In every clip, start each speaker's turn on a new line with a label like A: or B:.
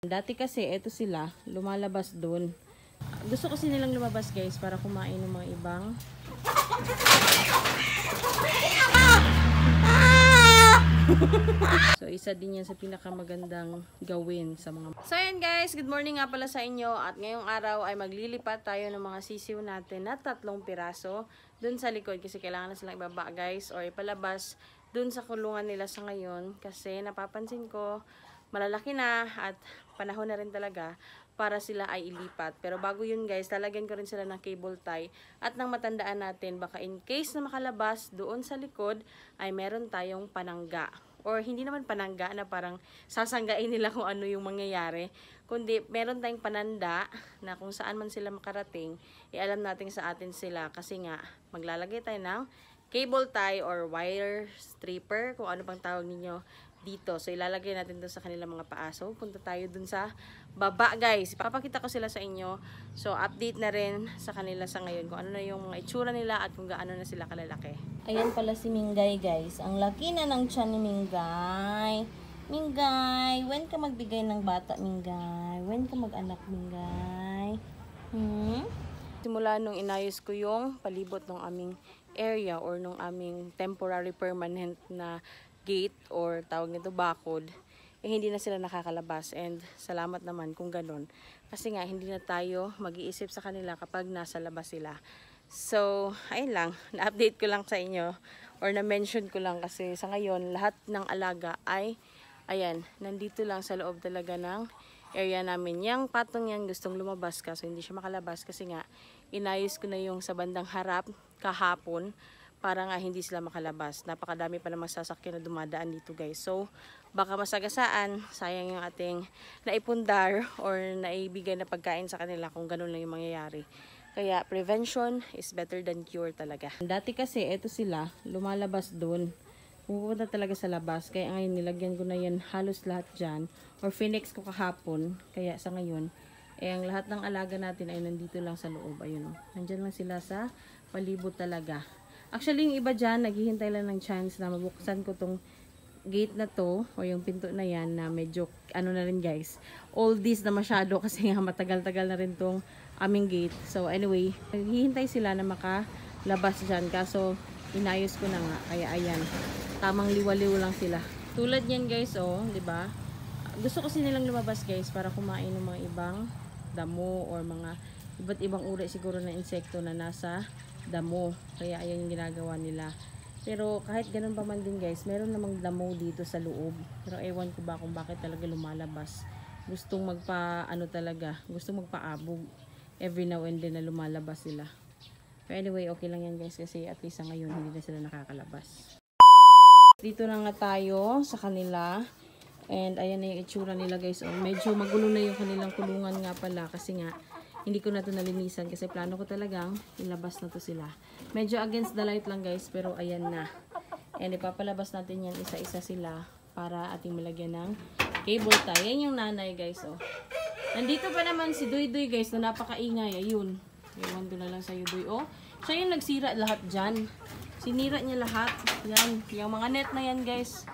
A: Dati kasi, eto sila, lumalabas dun. Gusto kasi nilang lumabas guys para kumain ng mga ibang so isa din yan sa pinakamagandang gawin sa mga. So ayan guys, good morning nga pala sa inyo. At ngayong araw ay maglilipat tayo ng mga sisiw natin na 3 piraso dun sa likod kasi kailangan na silang ibaba guys or ipalabas dun sa kulungan nila sa ngayon kasi napapansin ko malalaki na at panahon na rin talaga para sila ay ilipat. Pero bago yun guys, talagyan ko rin sila ng cable tie at nang matandaan natin baka in case na makalabas doon sa likod ay meron tayong panangga. Or hindi naman panangga na parang sasanggain nila kung ano yung mangyayari. Kundi meron tayong pananda na kung saan man sila makarating, alam natin sa atin sila. Kasi nga, maglalagay tayo ng cable tie or wire stripper, kung ano pang tawag ninyo dito. So, ilalagay natin doon sa kanilang mga paa. So, punta tayo doon sa baba, guys. Papakita ko sila sa inyo. So, update na rin sa kanila sa ngayon kung ano na yung mga itsura nila at kung gaano na sila kalalaki. Ayan pala si Mingay, guys. Ang laki na ng tiyan ni Mingay. Mingay, when ka magbigay ng bata, Mingay? When ka mag-anak, Mingay? Simula nung inayos ko yung palibot ng aming area or nung aming temporary permanent na gate or tawag nito bakod, hindi na sila nakakalabas and salamat naman kung ganun kasi nga hindi na tayo mag-iisip sa kanila kapag nasa labas sila. So ayun lang, na-update ko lang sa inyo or na-mention ko lang kasi sa ngayon lahat ng alaga ay ayan, nandito lang sa loob talaga ng area namin. Yang patong yan gustong lumabas kasi hindi siya makalabas kasi nga inayos ko na yung sa bandang harap kahapon para nga hindi sila makalabas. Napakadami pa namang sasakyan na dumadaan dito guys. So, baka masagasaan, sayang yung ating naipundar or naibigay na pagkain sa kanila kung ganun lang yung mangyayari. Kaya, prevention is better than cure talaga. Dati kasi, eto sila, lumalabas dun. Pupunta talaga sa labas. Kaya ngayon, nilagyan ko na yan halos lahat dyan. Or Phoenix ko kahapon. Kaya sa ngayon, ang lahat ng alaga natin ay nandito lang sa loob. Ayun o. Nandyan lang sila sa palibot talaga. Actually, yung iba dyan, naghihintay lang ng chance na mabuksan ko tong gate na to, o yung pinto na yan, na medyo, ano na rin guys, oldies na masyado kasi nga matagal-tagal na rin tong aming gate. So, anyway, naghihintay sila na makalabas dyan. Kaso, inayos ko na nga. Kaya, ayan, tamang liwaliw lang sila. Tulad yan guys, oh, di ba? Gusto kasi nilang lumabas guys para kumain ng mga ibang damo or mga iba't ibang uri siguro na insekto na nasa damo. Kaya ayan yung ginagawa nila. Pero kahit ganun pa man din guys, meron namang damo dito sa loob. Pero ewan ko ba kung bakit talaga lumalabas. Gustong gustong magpaabog every now and then na lumalabas sila. Pero anyway, okay lang yan guys kasi at least ngayon hindi na sila nakakalabas. Dito na nga tayo sa kanila. And ayan na yung itsura nila guys. Oh, medyo magulo na yung kanilang kulungan nga pala kasi nga hindi ko na ito nalinisan kasi plano ko talagang ilabas na to sila. Medyo against the light lang guys, pero ayan na. And ipapalabas natin yan isa-isa sila para ating malagyan ng cable tie. Yan yung nanay guys. Oh. Nandito pa naman si Duy Duy guys na napakaingay. Ayun. Iwan ko na lang sa'yo Duy. Oh. Siya yung nagsira lahat dyan. Sinira niya lahat. Yan. Yung mga net na yan guys.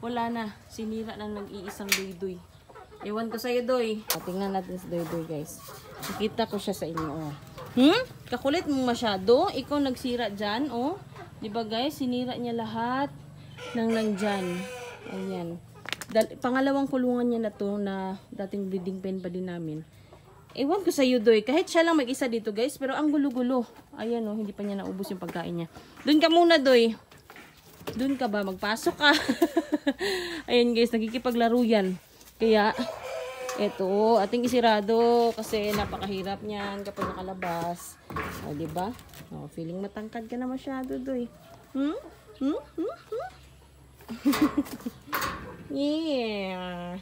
A: Wala na. Sinira na nag-iisang Duy Duy. Iwan ko sa'yo Duy. Tingnan natin si Duy Duy guys. Nakita ko siya sa inyo, oh. Kakulit mo masyado. Ikaw nagsira dyan, oh. Diba guys, sinira niya lahat ng nandyan. Ayan. Pangalawang kulungan niya na to na dating breeding pen pa din namin. Ewan ko sa iyo, Doy. Kahit siya lang mag-isa dito, guys. Pero ang gulo-gulo. Ayan, oh. Hindi pa niya naubos yung pagkain niya. Doon ka muna, Doy. Doon ka ba? Magpasok ka. Ayan, guys. Nagikipaglaro yan. Kaya eto, ating isirado kasi napakahirap niyan kapag nakalabas. O, diba? O, feeling matangkad ka na masyado, Doy. Yeah.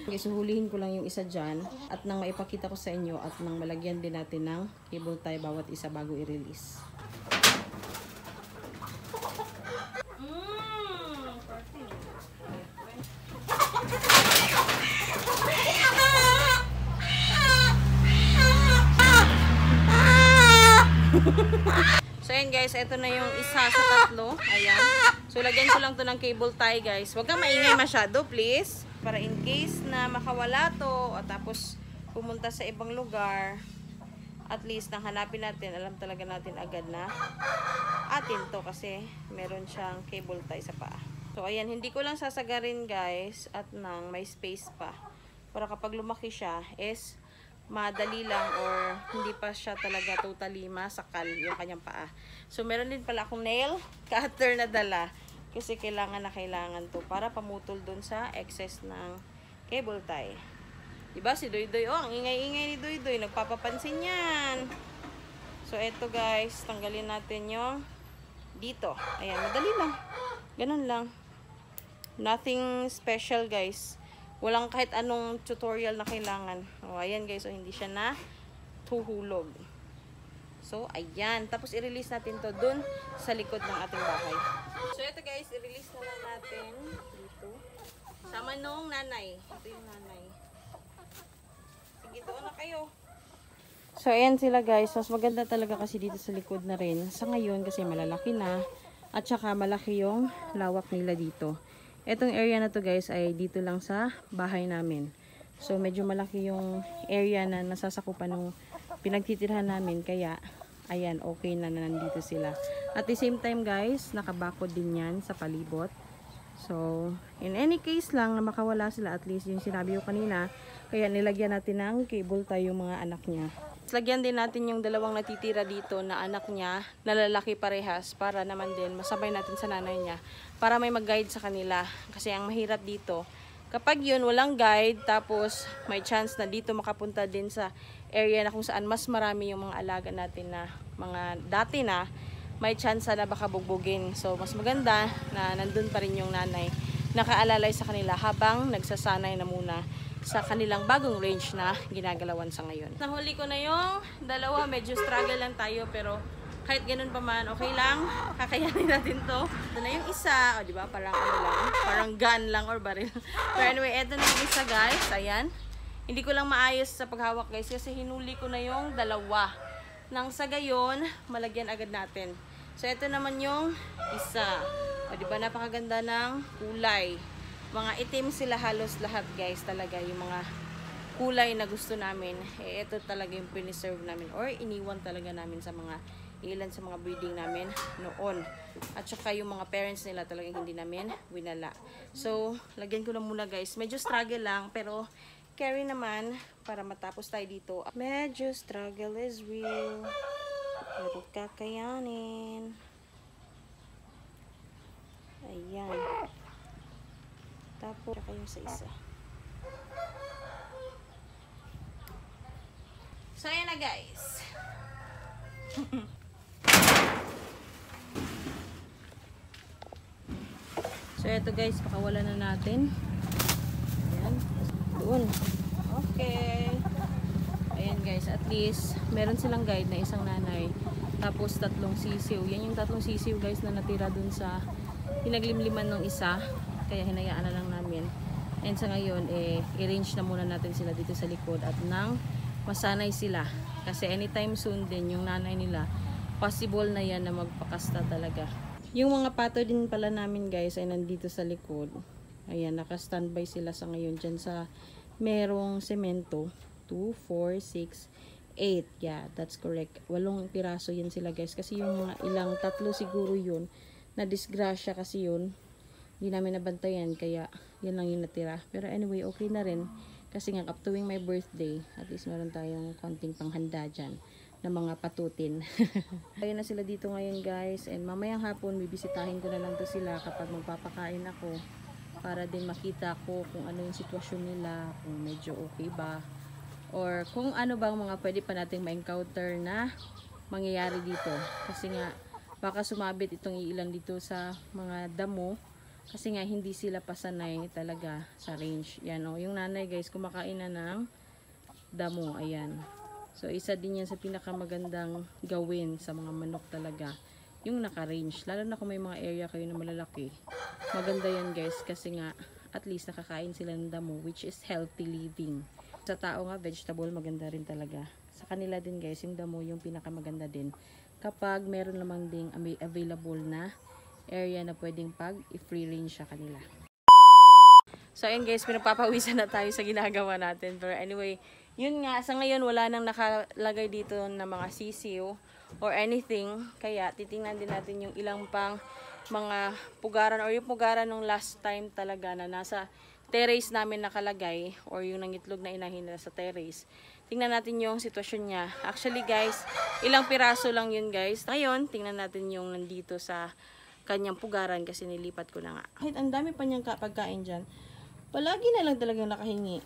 A: Okay, so hulihin ko lang yung isa dyan at nang maipakita ko sa inyo at nang malagyan din natin ng cable tie bawat isa bago i-release. So, ayan guys, ito na yung isa sa tatlo. Ayan. So, lagyan ko lang to ng cable tie, guys. Huwag kang maingay masyado, please. Para in case na makawala to, o tapos pumunta sa ibang lugar, at least nang hanapin natin, alam talaga natin agad na atin to kasi meron siyang cable tie sa paa. So, ayan, hindi ko lang sasagarin, guys, at nang may space pa. Para kapag lumaki siya, is madali lang or hindi pa siya talaga totally masakal yung kanyang paa. So, meron din pala akong nail cutter na dala kasi kailangan to para pamutol dun sa excess ng cable tie. Diba si Doydoy? Oh, ang ingay-ingay ni Doydoy. Nagpapapansin yan. So, eto guys, tanggalin natin yung dito. Ayan, madali lang. Ganun lang. Nothing special, guys. Walang kahit anong tutorial na kailangan. O, ayan guys. So, hindi siya na tuhulog. So, ayan. Tapos, i-release natin to dun sa likod ng ating bahay. So, ito guys. I-release na lang natin dito. Sama nung nanay. Ito yung nanay. Sige, doon na kayo. So, ayan sila guys. Mas maganda talaga kasi dito sa likod na rin. Sa ngayon, kasi malalaki na. At saka, malaki yung lawak nila dito. Etong area na to guys ay dito lang sa bahay namin. So medyo malaki yung area na nasasakupan ng pinagtitirhan namin. Kaya ayan, okay na nandito sila. At the same time guys, nakabakod din yan sa palibot. So in any case lang na makawala sila, at least yung sinabi ko kanina, kaya nilagyan natin ng cable tie yung mga anak niya. Lagyan din natin yung dalawang natitira dito na anak niya na lalaki parehas para naman din masabay natin sa nanay niya para may mag-guide sa kanila. Kasi ang mahirap dito, kapag yun walang guide tapos may chance na dito makapunta din sa area na kung saan mas marami yung mga alaga natin na mga dati na, may chance na baka bugbugin. So mas maganda na nandun pa rin yung nanay nakaalalay sa kanila habang nagsasanay na muna sa kanilang bagong range na ginagalawan sa ngayon. Nahuli ko na yung dalawa, medyo struggle lang tayo pero kahit ganun pa man, okay lang. Kakayanin natin to. Ito na yung isa, o diba, parang ano lang, parang gun lang or baril. Pero anyway, ito na yung isa guys, ayan. Hindi ko lang maayos sa paghawak guys kasi hinuli ko na yung dalawa. Nang sa gayon, malagyan agad natin. So ito naman yung isa. O diba, napakaganda ng kulay. Mga itim sila halos lahat guys, talaga yung mga kulay na gusto namin. Eh, ito talaga yung piniserve namin or iniwan talaga namin sa mga ilan sa mga breeding namin noon. At saka yung mga parents nila talagang hindi namin winala. So, lagyan ko na muna guys. Medyo struggle lang pero carry naman para matapos tayo dito. Medyo struggle is real. Pero kakayanin. Ayan. Tapos, saka yung sa isa. So, ayan na guys. So, ito guys, pakawala na natin. Ayan. Doon. Okay. Ayan guys, at least, meron silang guide na isang nanay. Tapos, 3 sisiw. Yan yung 3 sisiw guys na natira dun sa pinaglimliman ng isa. Kaya hinayaan na lang namin. And sa ngayon, i-range na muna natin sila dito sa likod at nang masanay sila. Kasi anytime soon din, yung nanay nila, possible na yan na magpakasta talaga. Yung mga pato din pala namin guys ay nandito sa likod. Ayan, naka-standby sila sa ngayon dyan sa merong semento. 2, 4, 6, 8. Yeah, that's correct. 8 piraso yan sila guys. Kasi yung mga ilang 3 siguro yun, na disgrasya kasi yun. Hindi namin nabantayan, kaya yan lang yung natira. Pero anyway, okay na rin. Kasi nga, up tuwing my birthday, at least meron tayong konting panghanda dyan na mga patutin. Ayun na sila dito ngayon guys. And mamayang hapon, bibisitahin ko na lang to sila kapag magpapakain ako. Para din makita ko kung ano yung sitwasyon nila, kung medyo okay ba. Or kung ano bang mga pwede pa nating ma-encounter na mangyayari dito. Kasi nga, baka sumabit itong ilan dito sa mga damo. Kasi nga hindi sila pasanay talaga sa range. Yan o, yung nanay guys kumakain na ng damo. Ayan. So isa din yan sa pinakamagandang gawin sa mga manok talaga. Yung naka-range. Lalo na kung may mga area kayo na malalaki. Maganda yan guys kasi nga at least nakakain sila ng damo, which is healthy living. Sa tao nga vegetable maganda rin talaga. Sa kanila din guys yung damo yung pinakamaganda din. Kapag meron lamang ding available na area na pwedeng i-free range sa kanila. So ayun guys, pinagpapawisan na tayo sa ginagawa natin. Pero anyway, yun nga, sa ngayon wala nang nakalagay dito na mga sisiw or anything. Kaya titingnan din natin yung ilang pang mga pugaran or yung pugaran nung last time talaga na nasa terrace namin nakalagay or yung nangitlog na inahin nila sa terrace. Tingnan natin yung sitwasyon niya. Actually guys, ilang piraso lang yun guys. Ngayon, tingnan natin yung nandito sa kanyang pugaran kasi nilipat ko na nga. Kahit ang dami pa niyang pagkain dyan, palagi na lang talagang nakahingi.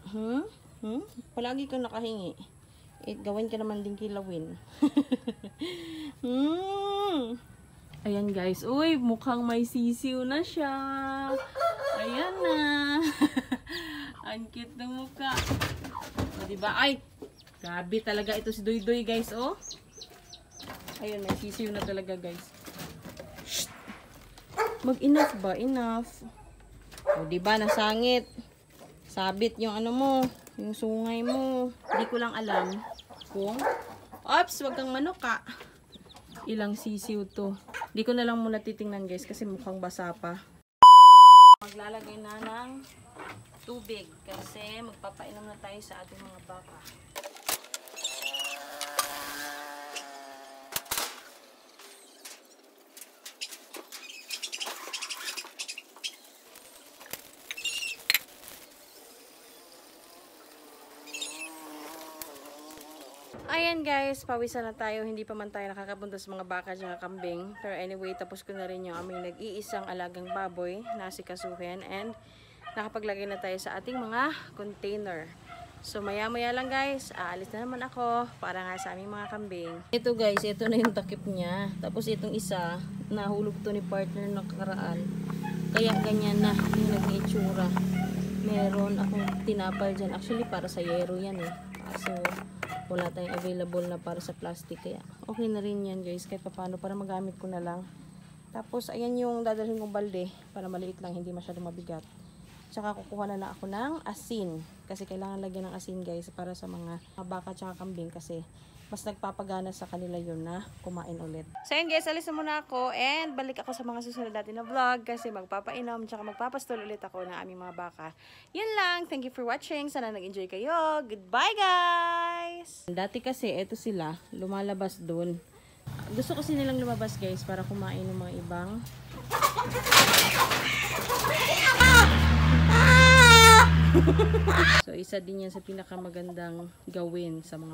A: Palagi kang nakahingi. Gawin ka naman din kilawin. Ayan guys. Uy, mukhang may sisiw na siya. Ayan na. Ang cute ng mukha. O, diba? Ay! Grabe talaga ito si Doy Doy guys, oh. Ayun, may sisiw na talaga guys. Shh! Mag-enough ba? Enough. O, diba? Nasangit. Sabit yung ano mo. Yung sungay mo. Hindi ko lang alam kung... Ops! Wag kang manuka. Ilang sisiw to. Hindi ko na lang muna titingnan guys kasi mukhang basa pa. Maglalagay na ng tubig kasi magpapainom na tayo sa ating mga baka. Ayan guys, pawisan na tayo. Hindi pa man tayo nakakapunta sa mga baka at kambing. Pero anyway, tapos ko na rin yung aming nag-iisang alagang baboy na sikasuhin. And nakapaglagay na tayo sa ating mga container. So maya maya lang guys, aalis na naman ako para nga sa aming mga kambing. Ito guys, ito na yung takip niya. Tapos itong isa, nahulog to ni partner ng kakaraan. Kaya ganyan na yung nag-iitsura. Meron akong tinapal dyan. Actually para sa yero yan eh. So wala tayong available na para sa plastic, kaya okay na rin yan guys kahit paano para magamit ko na lang. Tapos ayan yung dadalhin kong balde para maliit lang, hindi masyadong mabigat. Tsaka kukuha na lang ako ng asin kasi kailangan lagyan ng asin guys para sa mga baka tsaka kambing kasi mas nagpapagana sa kanila yun na kumain ulit. So yun guys, alis na muna ako and balik ako sa mga susunod natin na vlog kasi magpapainom tsaka magpapastol ulit ako ng aming mga baka. Yun lang. Thank you for watching. Sana nag-enjoy kayo. Goodbye guys! Dati kasi eto sila lumalabas dun. Gusto kasi nilang lumabas guys para kumain ng mga ibang so isa din yan sa pinakamagandang gawin sa mga